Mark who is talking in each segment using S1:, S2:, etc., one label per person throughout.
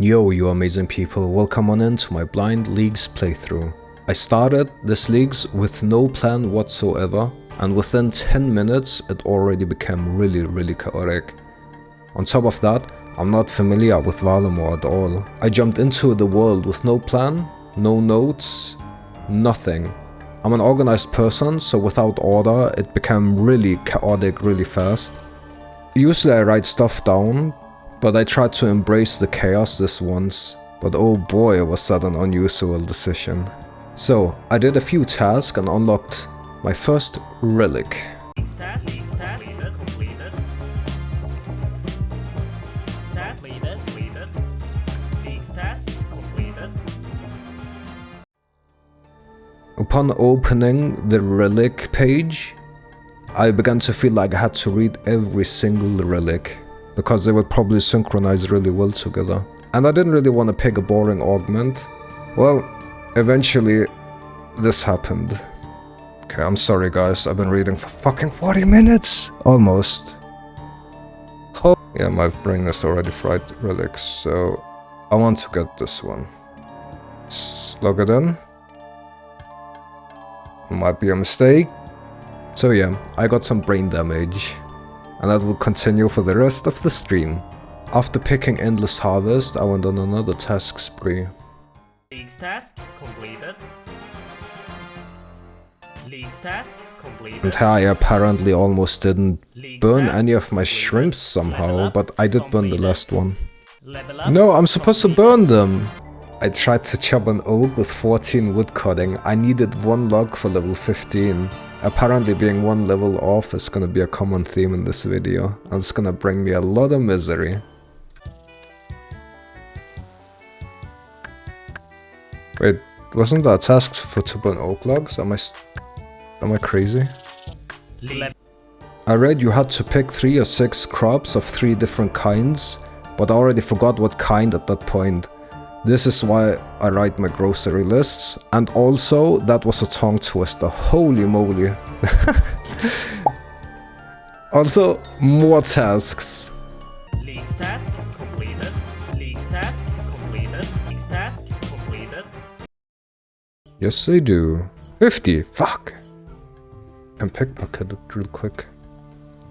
S1: Yo, you amazing people, welcome on into my Blind Leagues playthrough. I started this leagues with no plan whatsoever, and within 10 minutes it already became really chaotic. On top of that, I'm not familiar with Varlamore at all. I jumped into the world with no plan, no notes, nothing. I'm an organized person, so without order it became really chaotic really fast. Usually I write stuff down, but I tried to embrace the chaos this once, but oh boy was that an unusual decision. So, I did a few tasks and unlocked my first relic. Upon opening the relic page, I began to feel like I had to read every single relic, because they would probably synchronize really well together. And I didn't really want to pick a boring augment. Well, eventually, this happened. Okay, I'm sorry guys, I've been reading for fucking 40 minutes! Almost. Oh, yeah, my brain is already fried relics, so I want to get this one. Let's log it in. Might be a mistake. So yeah, I got some brain damage. And that will continue for the rest of the stream. After picking Endless Harvest, I went on another task spree.
S2: Leagues task completed. Leagues task completed.
S1: And here I apparently almost didn't burn any of my shrimps somehow, but I did burn the last one. No, I'm supposed to burn them! I tried to chop an oak with 14 wood cutting. I needed 1 log for level 15. Apparently being 1 level off is gonna be a common theme in this video, and it's gonna bring me a lot of misery. Wait, wasn't that a task for 2 burn oak logs? Am I crazy? I read you had to pick 3 or 6 crops of 3 different kinds, but I already forgot what kind at that point. This is why I write my grocery lists, and also that was a tongue twister, holy moly. Also, more tasks.
S2: Leagues task completed. Leagues task completed. Leagues task completed.
S1: Yes they do. 50, fuck. And pickpocket it real quick.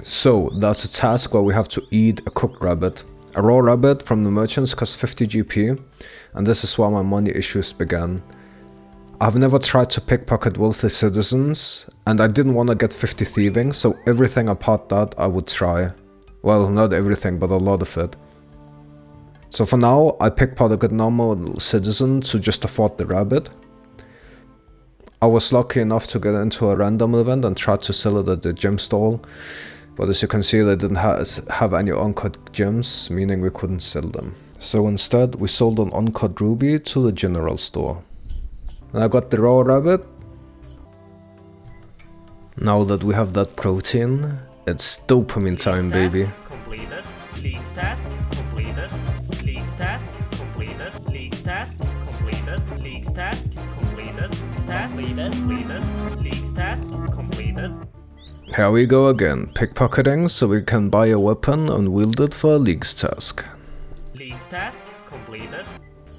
S1: So, that's a task where we have to eat a cooked rabbit. A raw rabbit from the merchants costs 50 GP, and this is where my money issues began. I've never tried to pickpocket wealthy citizens, and I didn't want to get 50 thieving, so everything apart that I would try. Well, not everything, but a lot of it. So for now, I pickpocketed normal citizen to just afford the rabbit. I was lucky enough to get into a random event and tried to sell it at the gem stall. But as you can see, they didn't have any uncut gems, meaning we couldn't sell them. So instead, we sold an uncut ruby to the general store. And I got the raw rabbit. Now that we have that protein, it's dopamine time, baby.
S2: Completed. Leagues task completed. Leagues task completed. Leagues task completed. Leagues task completed. Task completed. Leagues task completed.
S1: Here we go again, pickpocketing so we can buy a weapon and wield it for a Leagues task.
S2: Leagues task completed.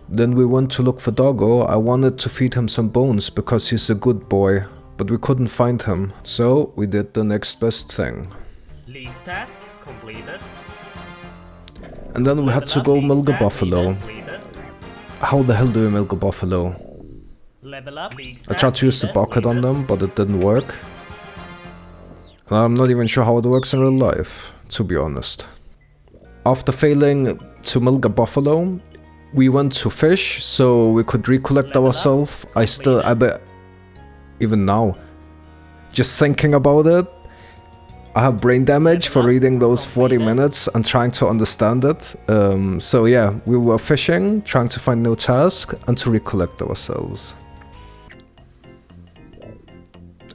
S1: Then we went to look for Doggo. I wanted to feed him some bones because he's a good boy, but we couldn't find him, so we did the next best thing.
S2: Leagues task completed.
S1: And then we had to go milk a buffalo. How the hell do we milk a buffalo?
S2: Level up.
S1: I tried to use the bucket on them, but it didn't work. And I'm not even sure how it works in real life, to be honest. After failing to milk a buffalo, we went to fish so we could recollect ourselves. Even now, just thinking about it, I have brain damage for reading those 40 minutes and trying to understand it. So yeah, we were fishing, trying to find new task and to recollect ourselves.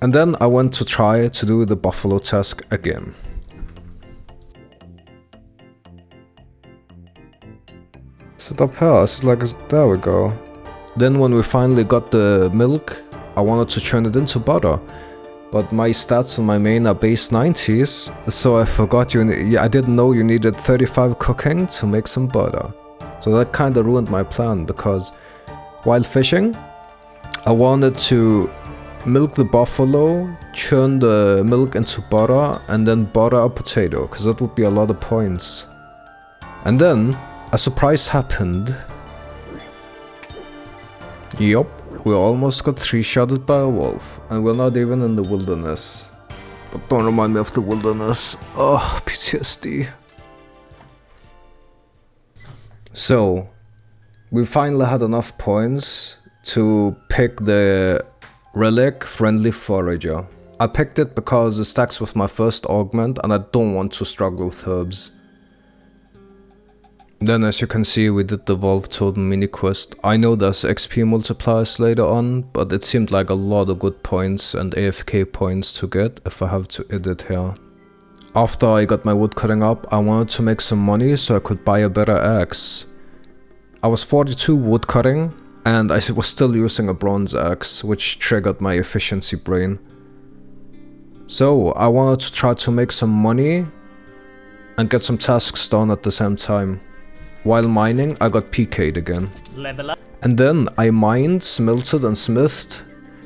S1: And then I went to try to do the buffalo task again. Is it up here? Is it like, there we go. Then when we finally got the milk, I wanted to turn it into butter. But my stats on my main are base 90s, so I forgot I didn't know you needed 35 cooking to make some butter. So that kinda ruined my plan, because while fishing, I wanted to milk the buffalo, churn the milk into butter, and then butter a potato, because that would be a lot of points. And then, a surprise happened. Yup, we almost got 3-shotted by a wolf, and we're not even in the wilderness. But don't remind me of the wilderness. Oh, PTSD. So, we finally had enough points to pick the relic friendly forager. I picked it because it stacks with my first augment and I don't want to struggle with herbs. Then as you can see, we did the Wolf Totem mini quest. I know there's XP multipliers later on, but it seemed like a lot of good points and AFK points to get if I have to edit here. After I got my wood cutting up, I wanted to make some money so I could buy a better axe. I was 42 wood cutting, and I was still using a bronze axe, which triggered my efficiency brain. So I wanted to try to make some money and get some tasks done at the same time. While mining, I got PK'd again.
S2: Level up.
S1: And then I mined, smelted and smithed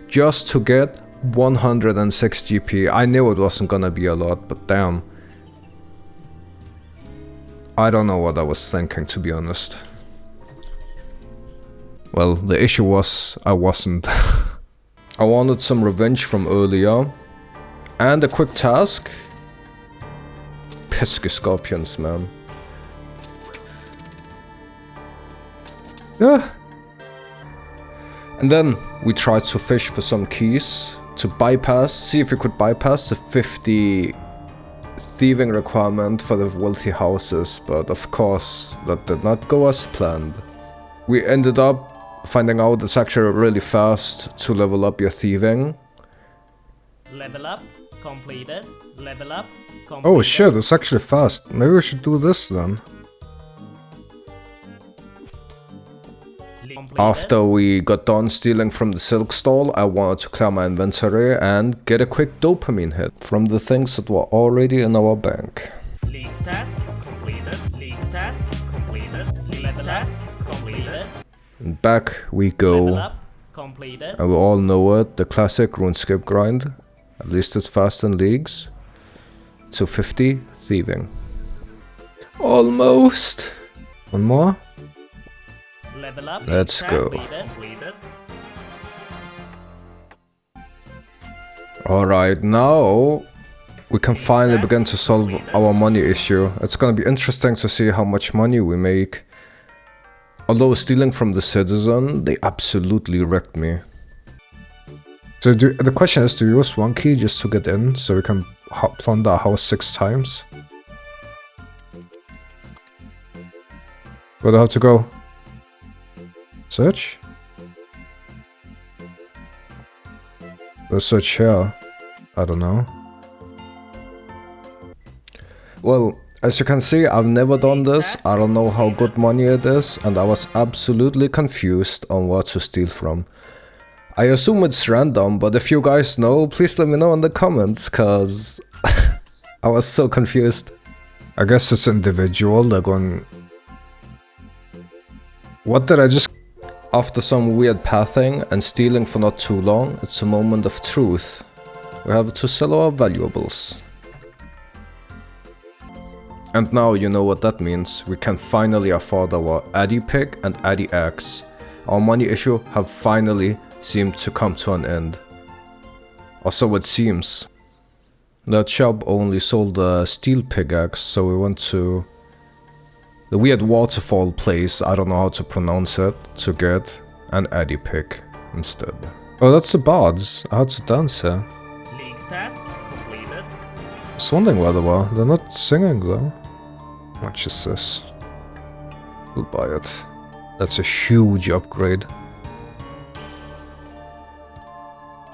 S1: just to get 106 GP. I knew it wasn't gonna be a lot, but damn. I don't know what I was thinking, to be honest. Well, the issue was, I wasn't. I wanted some revenge from earlier. And a quick task. Pesky scorpions, man. Yeah. And then we tried to fish for some keys to bypass, see if we could bypass the 50 thieving requirement for the wealthy houses, but of course that did not go as planned. We ended up finding out it's actually really fast to level up your thieving.
S2: Level up. Completed. Level up. Completed.
S1: Oh shit, it's actually fast. Maybe we should do this then.
S2: Completed.
S1: After we got done stealing from the silk stall, I wanted to clear my inventory and get a quick dopamine hit from the things that were already in our bank.
S2: League task completed. League task completed. League task completed.
S1: And back we
S2: Level
S1: go.
S2: up. Completed.
S1: And we all know it, the classic RuneScape grind. At least it's fast in leagues. To 50 thieving. Almost. One more.
S2: Level up.
S1: Let's
S2: Task
S1: go.
S2: completed.
S1: Alright, now we can finally begin to solve our money issue. It's gonna be interesting to see how much money we make. Although stealing from the citizen, they absolutely wrecked me. So the question is, do you use one key just to get in, so we can plunder a house 6 times? Where do I have to go? Search? Let's search here. I don't know. Well, as you can see, I've never done this. I don't know how good money it is, and I was absolutely confused on what to steal from. I assume it's random, but if you guys know, please let me know in the comments, cause I was so confused. I guess it's individual, they're going... What did I just... After some weird pathing and stealing for not too long, it's a moment of truth. We have to sell our valuables. And now you know what that means. We can finally afford our Addy pick and Addy axe. Our money issue have finally seemed to come to an end. Or so it seems. That shop only sold a steel pickaxe, so we went to the weird waterfall place, I don't know how to pronounce it, to get an Addy pick instead. Oh, that's the bards. I had to dance here.
S2: League task completed.
S1: I was wondering where they were. They're not singing though. How much is this? We'll buy it. That's a huge upgrade.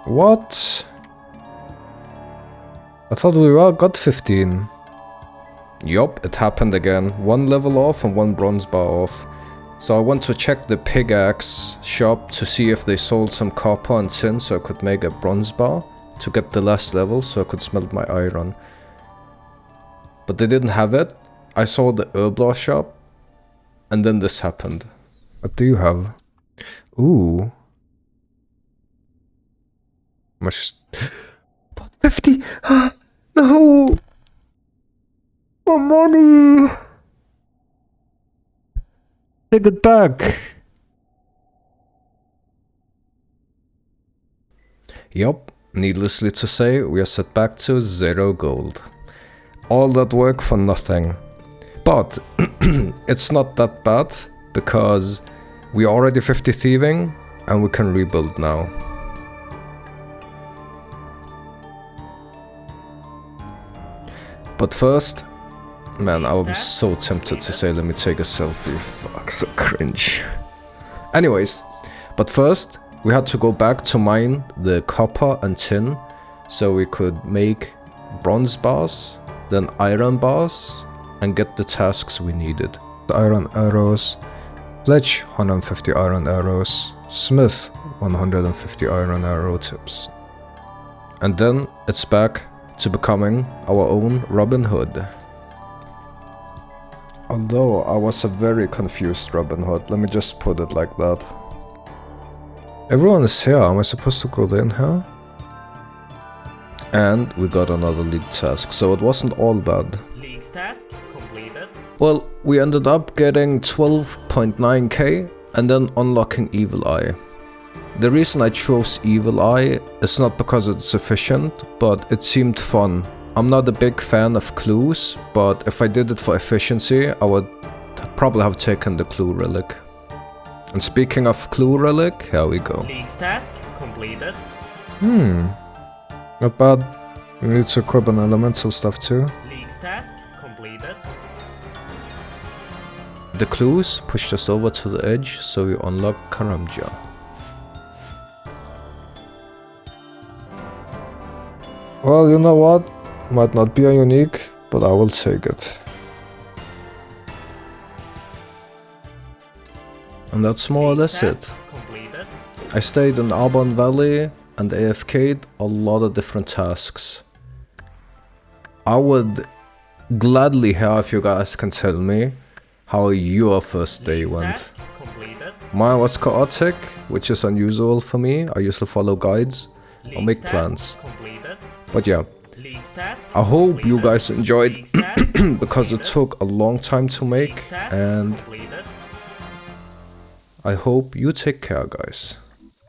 S1: What? I thought we got 15. Yup, it happened again. 1 level off and 1 bronze bar off. So I went to check the pickaxe shop to see if they sold some copper and tin so I could make a bronze bar to get the last level so I could smelt my iron. But they didn't have it. I saw the Herblar shop and then this happened. What do you have? Ooh. Much. 50! No! My money! Take it back! Yup, needlessly to say, we are set back to 0 gold. All that work for nothing. But it's not that bad, because we are already 50 thieving, and we can rebuild now. But first, man, I was so tempted to say, let me take a selfie. Fuck, so cringe. Anyways, but first, we had to go back to mine the copper and tin, so we could make bronze bars, then iron bars, and get the tasks we needed. The iron arrows, sledge 150 iron arrows, smith 150 iron arrow tips. And then it's back to becoming our own Robin Hood. Although I was a very confused Robin Hood, let me just put it like that. Everyone is here, am I supposed to go in here? And we got another league task, so it wasn't all bad.
S2: League's task completed.
S1: Well, we ended up getting 12.9k and then unlocking Evil Eye. The reason I chose Evil Eye is not because it's efficient, but it seemed fun. I'm not a big fan of clues, but if I did it for efficiency, I would probably have taken the clue relic. And speaking of clue relic, here we go.
S2: League's task completed.
S1: Not bad. We need to equip an elemental stuff too.
S2: League's task completed.
S1: The clues pushed us over to the edge, so we unlocked Karamja. Well, you know what? Might not be a unique, but I will take it. And that's more or less it.
S2: Completed.
S1: I stayed in Arbon Valley and AFK'd a lot of different tasks. I would gladly hear if you guys can tell me how your first day went. Mine was chaotic, which is unusual for me. I usually follow guides or make plans. But yeah, I hope you guys enjoyed because it took a long time to make, and I hope you take care, guys.